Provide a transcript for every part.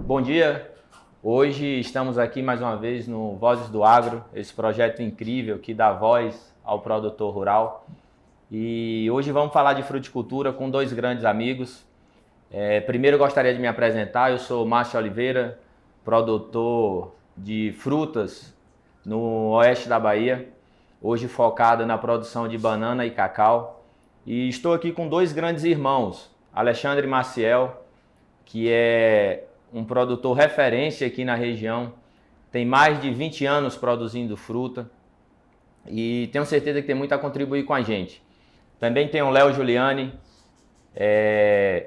Bom dia, hoje estamos aqui mais uma vez no Vozes do Agro, esse projeto incrível que dá voz ao produtor rural. E hoje vamos falar de fruticultura com dois grandes amigos. Primeiro eu gostaria de me apresentar, eu sou Márcio Oliveira, produtor de frutas no oeste da Bahia, hoje focado na produção de banana e cacau. E estou aqui com dois grandes irmãos, Alexandre Maciel, que é um produtor referência aqui na região, tem mais de 20 anos produzindo fruta e tenho certeza que tem muito a contribuir com a gente. Também tem o Léo Giuliani,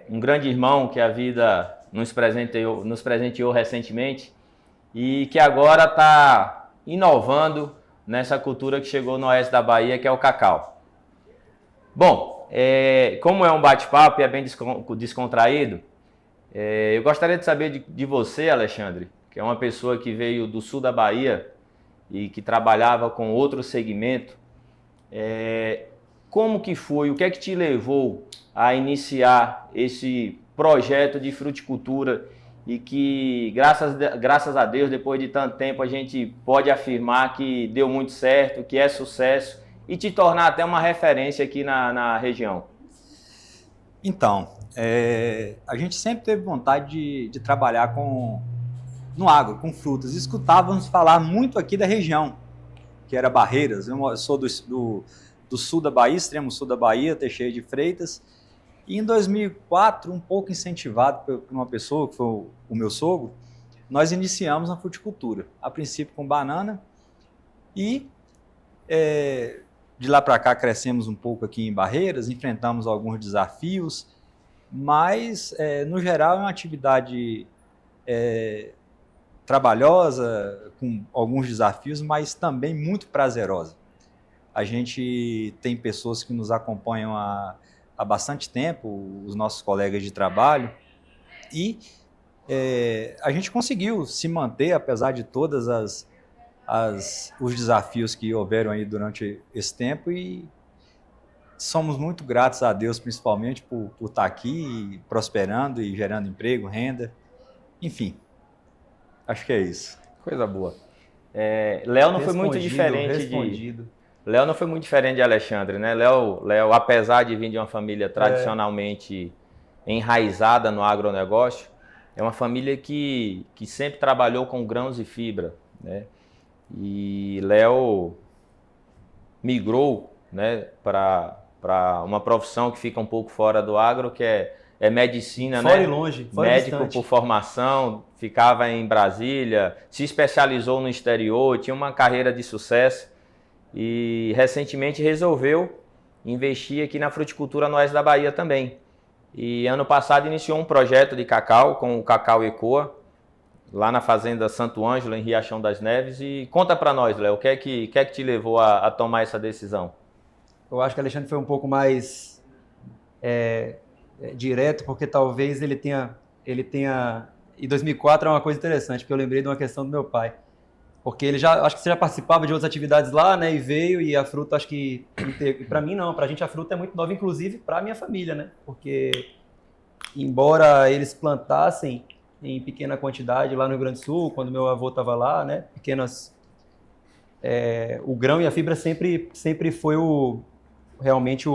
um grande irmão que a vida nos presenteou recentemente e que agora está inovando nessa cultura que chegou no oeste da Bahia, que é o cacau. Bom, como é um bate-papo e é bem descontraído, eu gostaria de saber de você, Alexandre, que é uma pessoa que veio do sul da Bahia e que trabalhava com outro segmento. Como que foi, o que é que te levou a iniciar esse projeto de fruticultura e que, graças a Deus, depois de tanto tempo, a gente pode afirmar que deu muito certo, que é sucesso e te tornar até uma referência aqui na região? Então, a gente sempre teve vontade de trabalhar no agro, com frutas. Escutávamos falar muito aqui da região, que era Barreiras. Eu sou do sul da Bahia, extremo sul da Bahia, Teixeira de Freitas. E em 2004, um pouco incentivado por uma pessoa, que foi o meu sogro, nós iniciamos a fruticultura. A princípio com banana e de lá para cá crescemos um pouco aqui em Barreiras, enfrentamos alguns desafios, mas no geral é uma atividade trabalhosa, com alguns desafios, mas também muito prazerosa. A gente tem pessoas que nos acompanham há bastante tempo, os nossos colegas de trabalho, e a gente conseguiu se manter, apesar de todas os desafios que houveram aí durante esse tempo, e somos muito gratos a Deus, principalmente, por estar aqui prosperando e gerando emprego, renda, enfim, acho que é isso. Coisa boa. Léo não foi muito diferente Léo não foi muito diferente de Alexandre, né? Léo, apesar de vir de uma família tradicionalmente enraizada no agronegócio, é uma família que sempre trabalhou com grãos e fibra, né? E Léo migrou, né, para uma profissão que fica um pouco fora do agro, que é medicina, fora, né? E longe, fora médico distante. Por formação, ficava em Brasília, se especializou no exterior, tinha uma carreira de sucesso e recentemente resolveu investir aqui na fruticultura no oeste da Bahia também. E ano passado iniciou um projeto de cacau com o Cacau Ecoa, lá na fazenda Santo Ângelo, em Riachão das Neves. E conta para nós, Léo, o que é que te levou a tomar essa decisão? Eu acho que o Alexandre foi um pouco mais direto, porque talvez ele tenha... Em 2004 é uma coisa interessante, porque eu lembrei de uma questão do meu pai. Porque acho que você já participava de outras atividades lá, né? E veio, e a fruta, acho que... Para mim não, para a gente a fruta é muito nova, inclusive para a minha família, né? Porque, embora eles plantassem em pequena quantidade lá no Rio Grande do Sul, quando meu avô estava lá, né? Pequenas... o grão e a fibra sempre foi realmente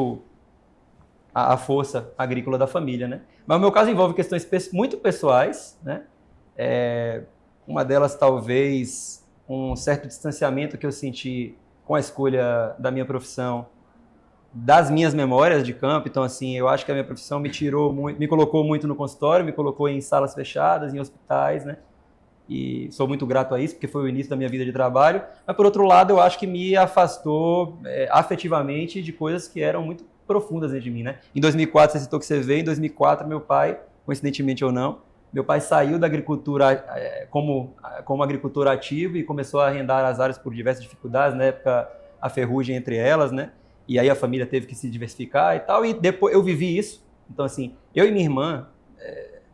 a força agrícola da família, né? Mas o meu caso envolve questões muito pessoais, né? Uma delas, talvez, um certo distanciamento que eu senti com a escolha da minha profissão, das minhas memórias de campo. Então, assim, eu acho que a minha profissão me colocou muito no consultório, me colocou em salas fechadas, em hospitais, né? E sou muito grato a isso, porque foi o início da minha vida de trabalho. Mas, por outro lado, eu acho que me afastou afetivamente de coisas que eram muito profundas dentro de mim, né? Em 2004, você citou que você veio, em 2004, meu pai, coincidentemente ou não, meu pai saiu da agricultura como agricultor ativo e começou a arrendar as áreas por diversas dificuldades, na época a ferrugem entre elas, né? E aí a família teve que se diversificar e tal, e depois eu vivi isso. Então, assim, eu e minha irmã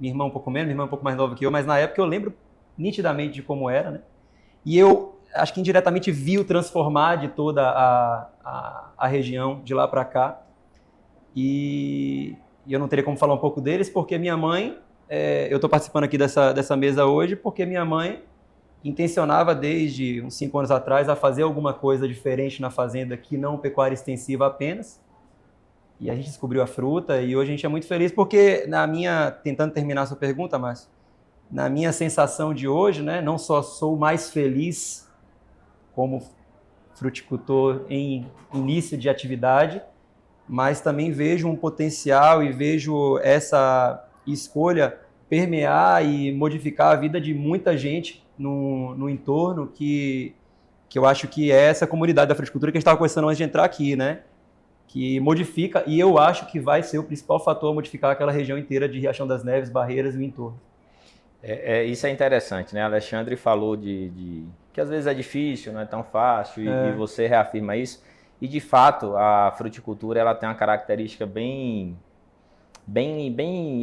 um pouco menos, minha irmã um pouco mais nova que eu, mas na época eu lembro nitidamente de como era, né? E eu acho que indiretamente vi o transformar de toda a região de lá para cá. E eu não teria como falar um pouco deles, porque minha mãe eu estou participando aqui dessa mesa hoje porque minha mãe intencionava desde uns 5 anos atrás a fazer alguma coisa diferente na fazenda que não pecuária extensiva apenas. E a gente descobriu a fruta e hoje a gente é muito feliz porque tentando terminar a sua pergunta, Márcio, na minha sensação de hoje, né, não só sou mais feliz como fruticultor em início de atividade, mas também vejo um potencial e vejo essa escolha permear e modificar a vida de muita gente no entorno que eu acho que é essa comunidade da fruticultura que a gente estava conversando antes de entrar aqui, né? Que modifica, e eu acho que vai ser o principal fator a modificar aquela região inteira de Riachão das Neves, Barreiras e o entorno. Isso é interessante, né? Alexandre falou de que às vezes é difícil, não é tão fácil, e você reafirma isso. E de fato, a fruticultura ela tem uma característica bem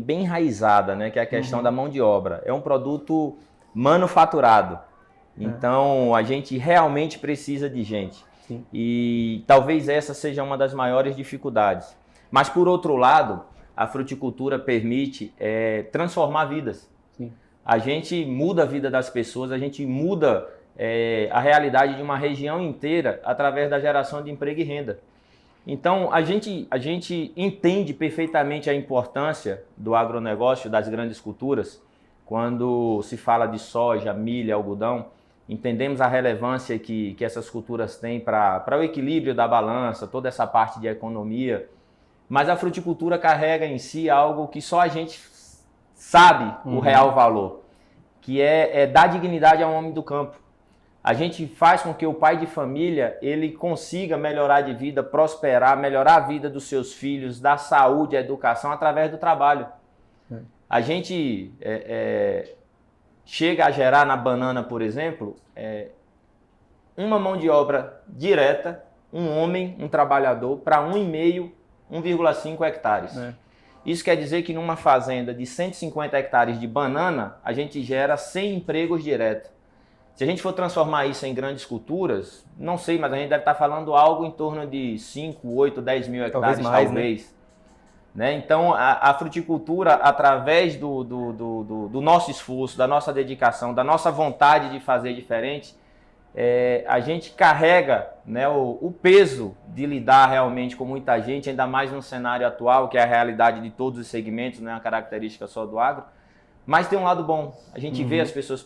enraizada, né? Que é a questão da mão de obra. É um produto manufaturado. Então, a gente realmente precisa de gente. Sim. E talvez essa seja uma das maiores dificuldades. Mas, por outro lado, a fruticultura permite transformar vidas. Sim. A gente muda a vida das pessoas, a gente muda a realidade de uma região inteira através da geração de emprego e renda. Então, a gente entende perfeitamente a importância do agronegócio, das grandes culturas. Quando se fala de soja, milho, algodão, entendemos a relevância que essas culturas têm para o equilíbrio da balança, toda essa parte de economia. Mas a fruticultura carrega em si algo que só a gente sabe o real valor, que é dar dignidade ao homem do campo. A gente faz com que o pai de família ele consiga melhorar de vida, prosperar, melhorar a vida dos seus filhos, dar saúde, educação através do trabalho. A gente chega a gerar na banana, por exemplo, uma mão de obra direta, um homem, um trabalhador, para 1,5, 1,5 hectares. Isso quer dizer que numa fazenda de 150 hectares de banana, a gente gera 100 empregos diretos. Se a gente for transformar isso em grandes culturas, não sei, mas a gente deve estar falando algo em torno de 5, 8, 10 mil hectares, talvez. Né? Então, a fruticultura, através do nosso esforço, da nossa dedicação, da nossa vontade de fazer diferente, a gente carrega, né, o peso de lidar realmente com muita gente, ainda mais no cenário atual, que é a realidade de todos os segmentos, não é uma característica só do agro. Mas tem um lado bom, a gente vê as pessoas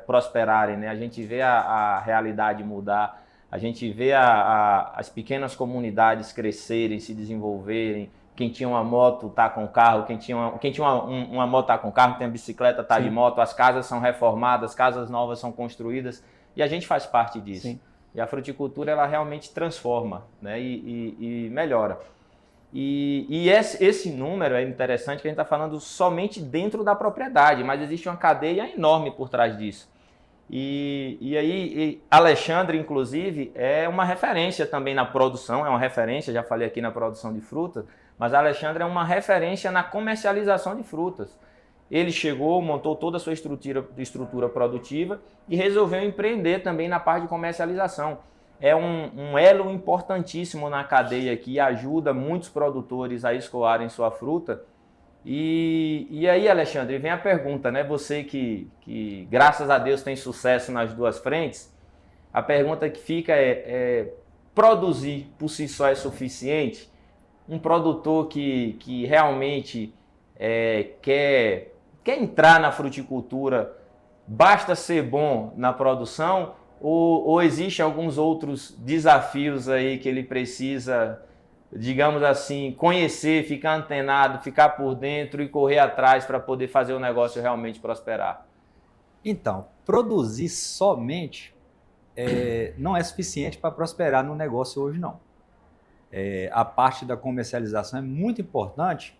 prosperarem, né? A gente vê a realidade mudar, a gente vê as pequenas comunidades crescerem, se desenvolverem. Quem tinha uma moto está com carro, quem tinha uma moto está com carro, quem tem bicicleta está de moto, as casas são reformadas, casas novas são construídas e a gente faz parte disso. Sim. E a fruticultura ela realmente transforma, né? e melhora. E esse número é interessante que a gente está falando somente dentro da propriedade, mas existe uma cadeia enorme por trás disso. E aí, Alexandre, inclusive, é uma referência também na produção, é uma referência, já falei aqui na produção de frutas, mas Alexandre é uma referência na comercialização de frutas. Ele chegou, montou toda a sua estrutura produtiva e resolveu empreender também na parte de comercialização. É um elo importantíssimo na cadeia que ajuda muitos produtores a escoarem sua fruta. E aí, Alexandre, vem a pergunta, né? Você que graças a Deus tem sucesso nas duas frentes, a pergunta que fica produzir por si só é suficiente? Um produtor que realmente quer entrar na fruticultura, basta ser bom na produção? Ou existe alguns outros desafios aí que ele precisa, digamos assim, conhecer, ficar antenado, ficar por dentro e correr atrás para poder fazer o negócio realmente prosperar? Então, produzir somente não é suficiente para prosperar no negócio hoje, não. A parte da comercialização é muito importante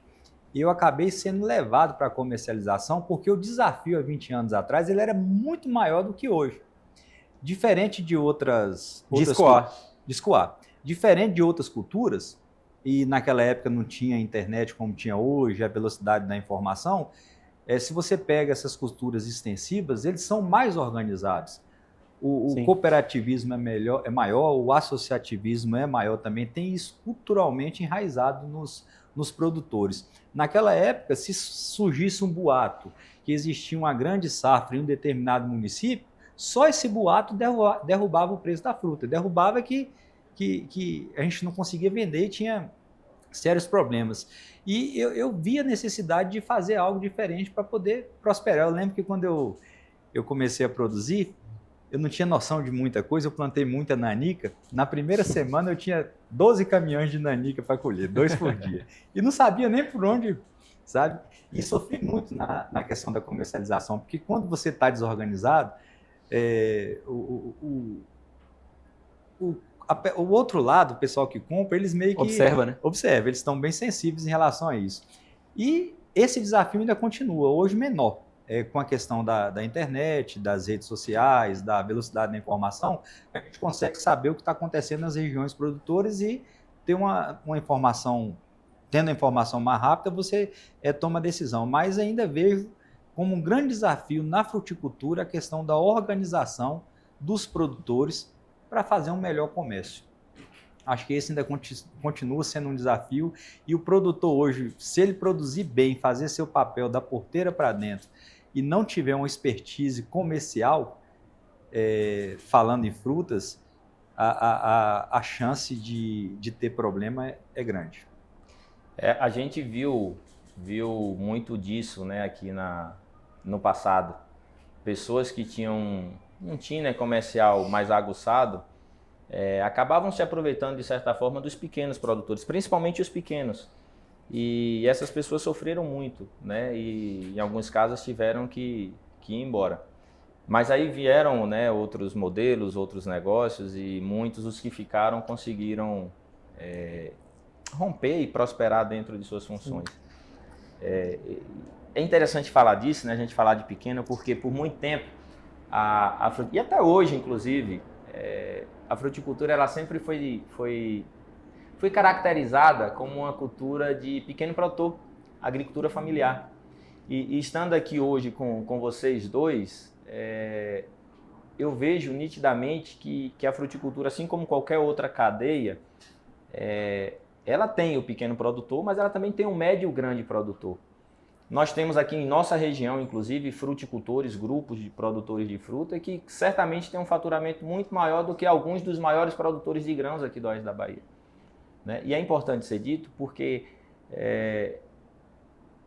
e eu acabei sendo levado para a comercialização porque o desafio há 20 anos atrás ele era muito maior do que hoje. Diferente de outras escoar. Diferente de outras culturas, e naquela época não tinha internet como tinha hoje, a velocidade da informação, se você pega essas culturas extensivas, eles são mais organizados. o cooperativismo é maior, o associativismo é maior também, tem isso culturalmente enraizado nos produtores. Naquela época, se surgisse um boato que existia uma grande safra em um determinado município, só esse boato derrubava o preço da fruta, derrubava que a gente não conseguia vender e tinha sérios problemas. E eu vi a necessidade de fazer algo diferente para poder prosperar. Eu lembro que quando eu comecei a produzir, eu não tinha noção de muita coisa, eu plantei muita nanica. Na primeira semana eu tinha 12 caminhões de nanica para colher, 2 por dia. E não sabia nem por onde, sabe? E sofri muito na questão da comercialização, porque quando você está desorganizado, o outro lado, o pessoal que compra, eles meio que... Observa, né? Observa, eles estão bem sensíveis em relação a isso. E esse desafio ainda continua, hoje menor. Com a questão da internet, das redes sociais, da velocidade da informação, a gente consegue saber o que está acontecendo nas regiões produtoras e ter uma informação, tendo a informação mais rápida, você toma a decisão. Mas ainda vejo como um grande desafio na fruticultura a questão da organização dos produtores para fazer um melhor comércio. Acho que esse ainda continua sendo um desafio e o produtor hoje, se ele produzir bem, fazer seu papel da porteira para dentro e não tiver uma expertise comercial, falando em frutas, a chance de ter problema é grande. A gente viu muito disso, né, aqui no passado. Pessoas que tinham um tino comercial mais aguçado, acabavam se aproveitando, de certa forma, dos pequenos produtores, principalmente os pequenos. E essas pessoas sofreram muito, né? E em alguns casos tiveram que ir embora. Mas aí vieram, né, outros modelos, outros negócios, e muitos os que ficaram conseguiram romper e prosperar dentro de suas funções. É interessante falar disso, né? A gente falar de pequeno, porque por muito tempo, e até hoje, inclusive, a fruticultura ela sempre foi caracterizada como uma cultura de pequeno produtor, agricultura familiar. E estando aqui hoje com vocês dois, eu vejo nitidamente que a fruticultura, assim como qualquer outra cadeia, ela tem o pequeno produtor, mas ela também tem o médio e o grande produtor. Nós temos aqui em nossa região, inclusive, fruticultores, grupos de produtores de fruta, que certamente têm um faturamento muito maior do que alguns dos maiores produtores de grãos aqui do oeste da Bahia. Né? E é importante ser dito porque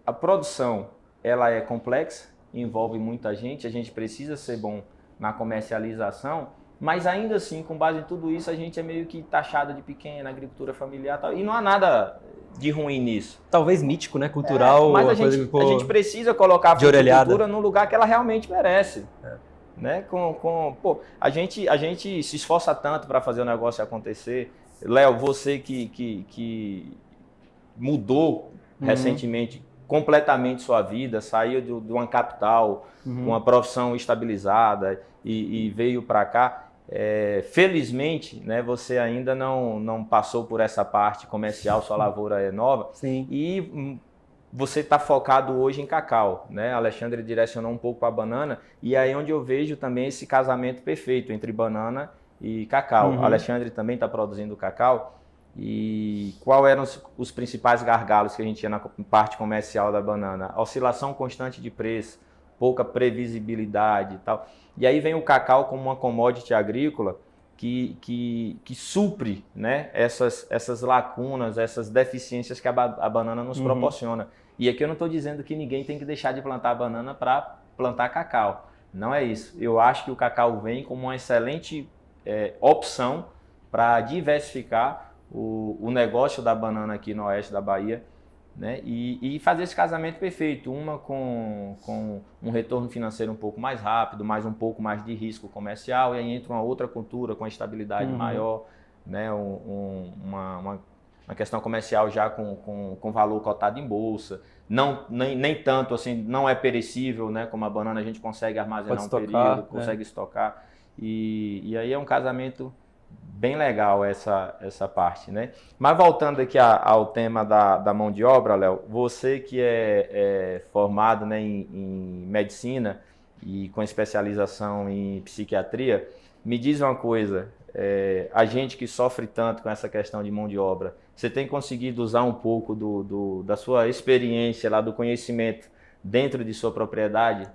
a produção ela é complexa, envolve muita gente, a gente precisa ser bom na comercialização, mas ainda assim, com base em tudo isso, a gente é meio que taxado de pequena, agricultura familiar, tal, e não há nada de ruim nisso. Talvez mítico, né? Cultural. Mas a gente precisa colocar a fruticultura no lugar que ela realmente merece. Né? A gente se esforça tanto para fazer o negócio acontecer. Léo, você que mudou recentemente completamente sua vida, saiu de uma capital, com uma profissão estabilizada e veio para cá. Felizmente, né, você ainda não passou por essa parte comercial, sua lavoura é nova. Sim. E você está focado hoje em cacau, né? A Alexandre direcionou um pouco para a banana e aí onde eu vejo também esse casamento perfeito entre banana e cacau. A Alexandre também está produzindo cacau. E qual eram os principais gargalos que a gente tinha na parte comercial da banana? Oscilação constante de preço, pouca previsibilidade e tal. E aí vem o cacau como uma commodity agrícola que supre, né, essas lacunas, essas deficiências que a banana nos proporciona. E aqui eu não estou dizendo que ninguém tem que deixar de plantar banana para plantar cacau. Não é isso. Eu acho que o cacau vem como uma excelente opção para diversificar o negócio da banana aqui no oeste da Bahia, né? E fazer esse casamento perfeito, uma com um retorno financeiro um pouco mais rápido, mas um pouco mais de risco comercial, e aí entra uma outra cultura com estabilidade maior, né? Uma questão comercial já com valor cotado em bolsa, nem tanto assim, não é perecível, né? Como a banana a gente consegue armazenar período, consegue estocar, e aí é um casamento bem legal essa parte, né? Mas voltando aqui ao tema da mão de obra, Léo, você que é formado, né, em medicina e com especialização em psiquiatria, Me diz uma coisa, a gente que sofre tanto com essa questão de mão de obra, você tem conseguido usar um pouco da sua experiência lá, do conhecimento dentro de sua propriedade?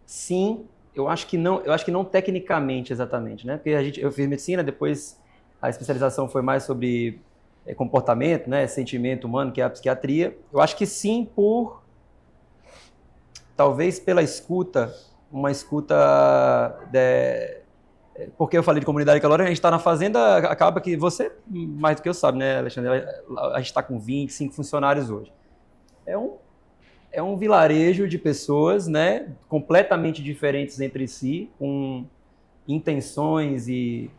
Sim, eu acho que não tecnicamente exatamente, né? Porque eu fiz medicina, depois a especialização foi mais sobre comportamento, né? Sentimento humano, que é a psiquiatria. Eu acho que sim, talvez pela escuta, uma escuta porque eu falei de comunidade calórica, a gente está na fazenda, acaba que você, mais do que eu sabe, né, Alexandre? A gente está com 25 funcionários hoje. É um vilarejo de pessoas, né, completamente diferentes entre si, com intenções e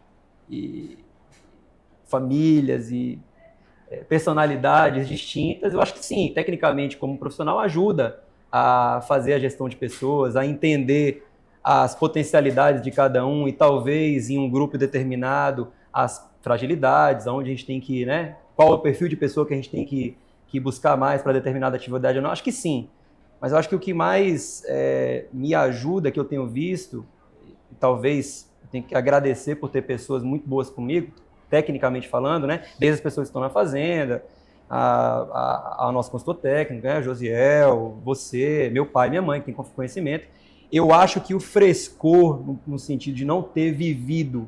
famílias e personalidades distintas. Eu acho que sim, tecnicamente, como profissional, ajuda a fazer a gestão de pessoas, a entender as potencialidades de cada um e talvez em um grupo determinado as fragilidades, aonde a gente tem que, né, qual é o perfil de pessoa que a gente tem que buscar mais para determinada atividade ou não. Acho que sim, mas eu acho que o que mais me ajuda, que eu tenho visto, e talvez eu tenho que agradecer por ter pessoas muito boas comigo, tecnicamente falando, né, desde as pessoas que estão na fazenda, a nosso consultor técnico, né, Josiel, você, meu pai, minha mãe, que tem conhecimento. Eu acho que o frescor, no sentido de não ter vivido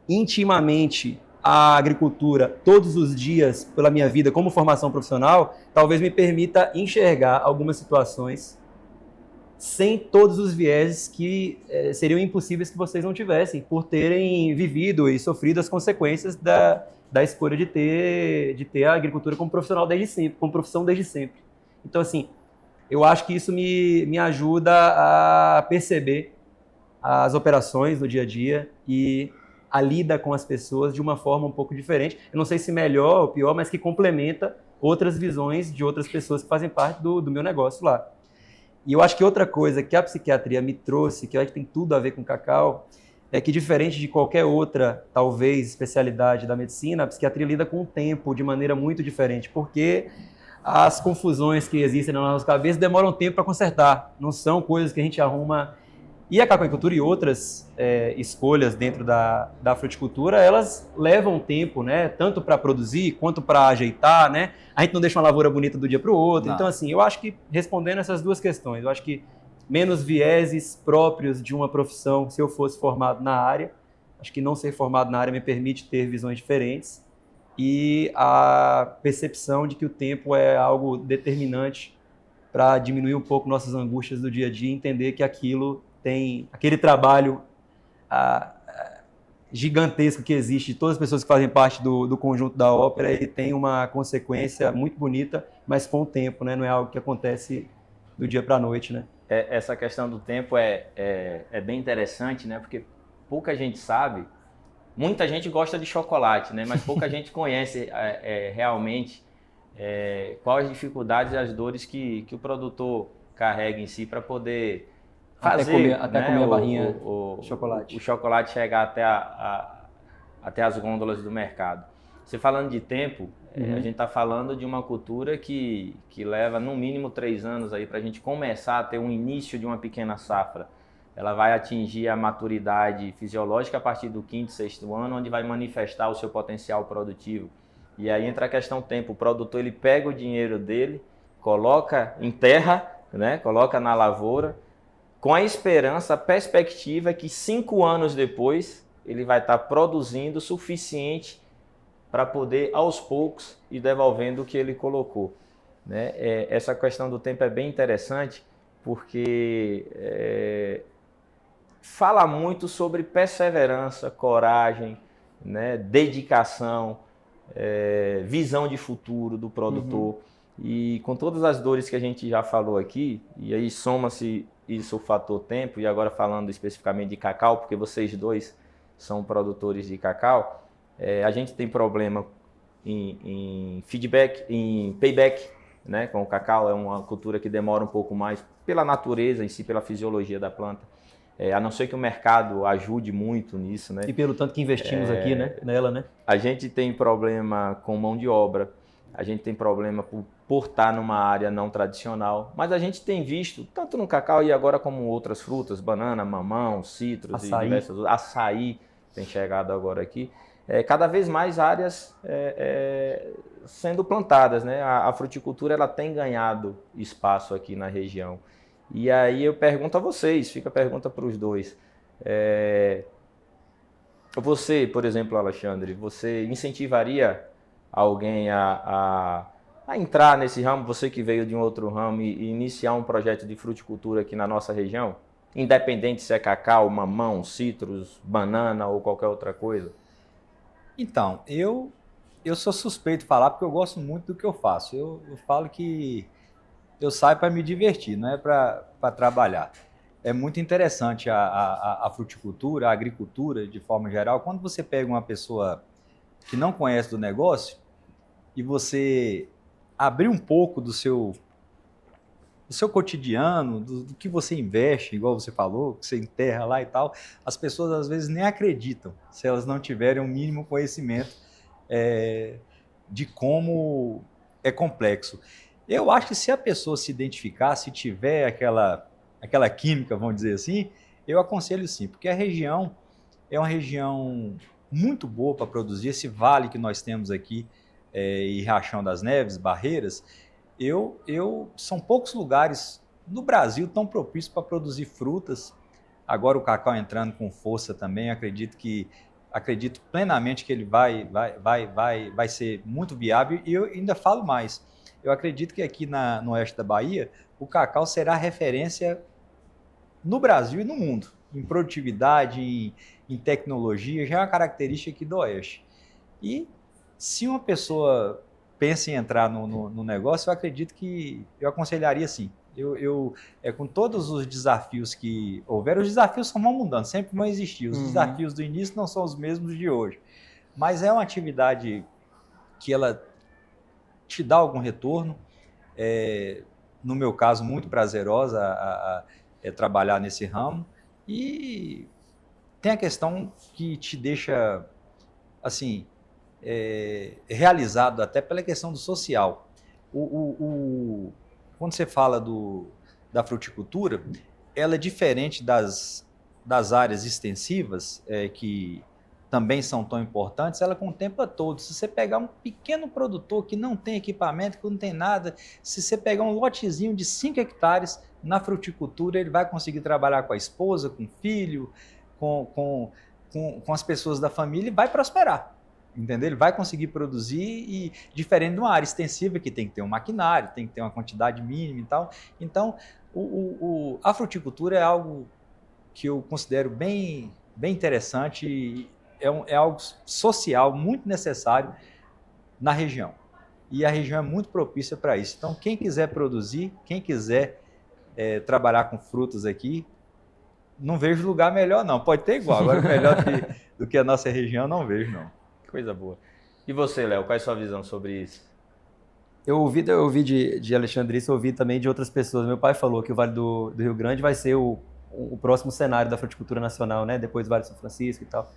intimamente a agricultura todos os dias pela minha vida como formação profissional, talvez me permita enxergar algumas situações sem todos os vieses que seriam impossíveis que vocês não tivessem, por terem vivido e sofrido as consequências da escolha de ter a agricultura como profissional desde sempre, como profissão desde sempre. Então, assim, eu acho que isso me ajuda a perceber as operações no dia a dia e a lida com as pessoas de uma forma um pouco diferente. Eu não sei se melhor ou pior, mas que complementa outras visões de outras pessoas que fazem parte do meu negócio lá. E eu acho que outra coisa que a psiquiatria me trouxe, que eu acho que tem tudo a ver com cacau, é que diferente de qualquer outra, talvez, especialidade da medicina, a psiquiatria lida com o tempo de maneira muito diferente, porque as confusões que existem na nossa cabeça demoram tempo para consertar, não são coisas que a gente arruma. E a cacoicultura e outras escolhas dentro da fruticultura, elas levam tempo, né? Tanto para produzir quanto para ajeitar, né? A gente não deixa uma lavoura bonita do dia para o outro. Não. Então, assim, eu acho que respondendo essas duas questões, eu acho que menos vieses próprios de uma profissão, se eu fosse formado na área, acho que não ser formado na área me permite ter visões diferentes, e a percepção de que o tempo é algo determinante para diminuir um pouco nossas angústias do dia a dia e entender que aquele trabalho gigantesco que existe de todas as pessoas que fazem parte do conjunto da ópera, ele tem uma consequência muito bonita, mas com o tempo, né? Não é algo que acontece do dia para a noite, né? Essa questão do tempo é bem interessante, né? Porque pouca gente sabe, muita gente gosta de chocolate, né? Mas pouca gente conhece realmente quais as dificuldades e as dores que o produtor carrega em si para poder fazer até comer a barrinha de chocolate. O chocolate chegar até as gôndolas do mercado. Você falando de tempo, a gente está falando de uma cultura que leva no mínimo 3 anos aí para a gente começar a ter um início de uma pequena safra. Ela vai atingir a maturidade fisiológica a partir do 5º, 6º ano, onde vai manifestar o seu potencial produtivo. E aí entra a questão tempo. O produtor ele pega o dinheiro dele, coloca em terra, né? Coloca na lavoura, com a esperança, a perspectiva que 5 anos depois ele vai estar produzindo o suficiente para poder, aos poucos, ir devolvendo o que ele colocou, né? Essa questão do tempo é bem interessante, porque fala muito sobre perseverança, coragem, né? Dedicação, visão de futuro do produtor. E com todas as dores que a gente já falou aqui, e aí soma-se isso o fator tempo, e agora falando especificamente de cacau, porque vocês dois são produtores de cacau, a gente tem problema em feedback, em payback, né? Com o cacau é uma cultura que demora um pouco mais pela natureza em si, pela fisiologia da planta, a não ser que o mercado ajude muito nisso, né? E pelo tanto que investimos aqui, né? Nela, né? A gente tem problema com mão de obra. a gente tem problema por estar numa área não tradicional, mas a gente tem visto, tanto no cacau e agora como outras frutas, banana, mamão, citros Açaí. e diversas outras, açaí tem chegado agora aqui, cada vez mais áreas sendo plantadas, né? A fruticultura ela tem ganhado espaço aqui na região. E aí eu pergunto a vocês, fica a pergunta para os dois. Você, por exemplo, Alexandre, você incentivaria alguém a entrar nesse ramo, você que veio de um outro ramo e iniciar um projeto de fruticultura aqui na nossa região? Independente se é cacau, mamão, citros, banana ou qualquer outra coisa? Então, eu sou suspeito de falar porque eu gosto muito do que eu faço. Eu falo que eu saio para me divertir, não é para trabalhar. É muito interessante a fruticultura, a agricultura de forma geral. Quando você pega uma pessoa que não conhece do negócio e você abrir um pouco do seu cotidiano, do que você investe, igual você falou, que você enterra lá e tal, as pessoas às vezes nem acreditam se elas não tiverem um mínimo conhecimento de como é complexo. Eu acho que se a pessoa se identificar, se tiver aquela química, vamos dizer assim, eu aconselho sim, porque a região é uma região muito boa para produzir. Esse vale que nós temos aqui, e Riachão das Neves, Barreiras, são poucos lugares no Brasil tão propícios para produzir frutas. Agora o cacau entrando com força também, acredito plenamente que ele vai ser muito viável. E eu ainda falo mais, eu acredito que aqui no oeste da Bahia, o cacau será referência no Brasil e no mundo, em produtividade, em tecnologia, já é uma característica aqui do oeste. E se uma pessoa pensa em entrar no negócio, eu acredito que eu aconselharia sim. Com todos os desafios que houveram, os desafios só vão mudando, sempre vão existir. Os desafios do início não são os mesmos de hoje. Mas é uma atividade que ela te dá algum retorno. No meu caso, muito prazerosa trabalhar nesse ramo. E tem a questão que te deixa, assim, realizado até pela questão do social. Quando você fala da fruticultura, ela é diferente das áreas extensivas, que também são tão importantes, ela contempla todos. Se você pegar um pequeno produtor que não tem equipamento, que não tem nada, se você pegar um lotezinho de 5 hectares na fruticultura, ele vai conseguir trabalhar com a esposa, com o filho, com as pessoas da família e vai prosperar. Entendeu? Ele vai conseguir produzir, e diferente de uma área extensiva que tem que ter um maquinário, tem que ter uma quantidade mínima e tal. Então, a fruticultura é algo que eu considero bem interessante, e é algo social muito necessário na região. E a região é muito propícia para isso. Então, quem quiser produzir, quem quiser trabalhar com frutas aqui, não vejo lugar melhor não. Pode ter igual, agora melhor do que a nossa região, não vejo não. Coisa boa. E você, Léo, qual é a sua visão sobre isso? Eu ouvi de Alexandre isso, eu ouvi também de outras pessoas. Meu pai falou que o Vale do Rio Grande vai ser o próximo cenário da fruticultura nacional, né? Depois do Vale do São Francisco e tal.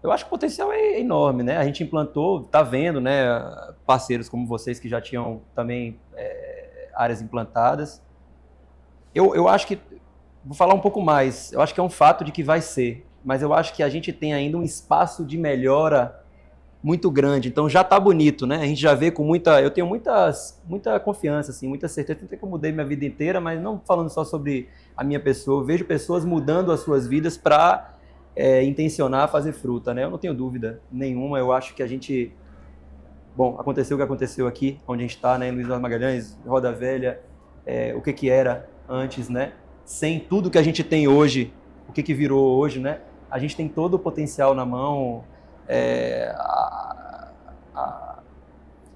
Eu acho que o potencial é enorme, né? A gente implantou, tá vendo, né? Parceiros como vocês que já tinham também áreas implantadas. Eu acho que, vou falar um pouco mais, eu acho que é um fato de que vai ser, mas eu acho que a gente tem ainda um espaço de melhora muito grande, então já tá bonito, né? A gente já vê eu tenho muita confiança, assim, muita certeza, tanto que eu mudei minha vida inteira, mas não falando só sobre a minha pessoa, eu vejo pessoas mudando as suas vidas para intencionar fazer fruta, né? Eu não tenho dúvida nenhuma, eu acho que a gente, aconteceu o que aconteceu aqui, onde a gente está, né, em Luiz Eduardo Magalhães, Roda Velha, o que era antes, né? Sem tudo que a gente tem hoje, o que virou hoje, né? A gente tem todo o potencial na mão,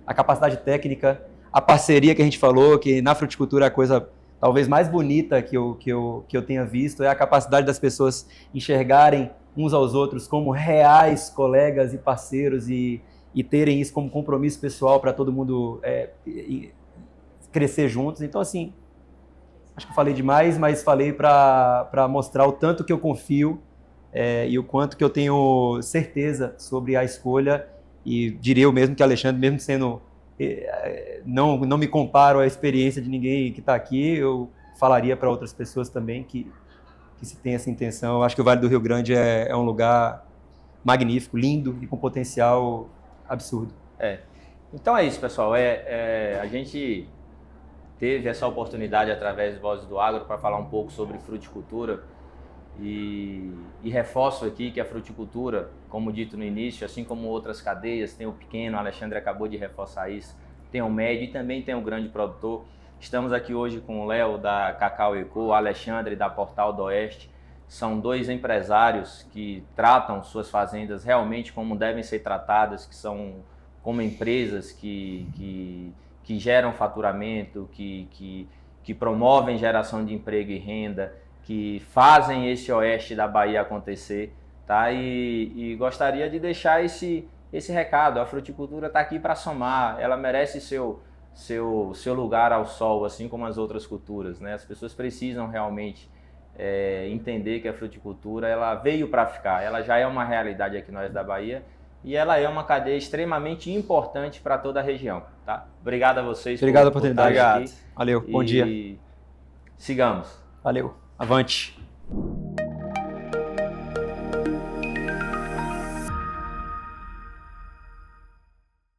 a capacidade técnica, a parceria que a gente falou, que na fruticultura é a coisa talvez mais bonita que eu tenha visto, é a capacidade das pessoas enxergarem uns aos outros como reais colegas e parceiros e terem isso como compromisso pessoal para todo mundo crescer juntos. Então, assim, acho que eu falei demais, mas falei para mostrar o tanto que eu confio e o quanto que eu tenho certeza sobre a escolha, e diria eu mesmo que Alexandre, mesmo sendo não me comparo à experiência de ninguém que está aqui, eu falaria para outras pessoas também que se tem essa intenção. Eu acho que o Vale do Rio Grande é um lugar magnífico, lindo e com potencial absurdo. Então é isso, pessoal. A gente teve essa oportunidade através do Vozes do Agro para falar um pouco sobre fruticultura e reforço aqui que a fruticultura, como dito no início, assim como outras cadeias, tem o pequeno, o Alexandre acabou de reforçar isso, tem o médio e também tem o grande produtor. Estamos aqui hoje com o Léo da Cacau Eco, o Alexandre da Portal do Oeste. São dois empresários que tratam suas fazendas realmente como devem ser tratadas, que são como empresas que geram faturamento, que promovem geração de emprego e renda, que fazem esse oeste da Bahia acontecer, tá? E gostaria de deixar esse recado. A fruticultura está aqui para somar, ela merece seu lugar ao sol, assim como as outras culturas, né? As pessoas precisam realmente entender que a fruticultura ela veio para ficar, ela já é uma realidade aqui no oeste da Bahia e ela é uma cadeia extremamente importante para toda a região, tá? Obrigado a vocês. Obrigado pela oportunidade. Aqui. Valeu, bom dia. Sigamos. Valeu, avante.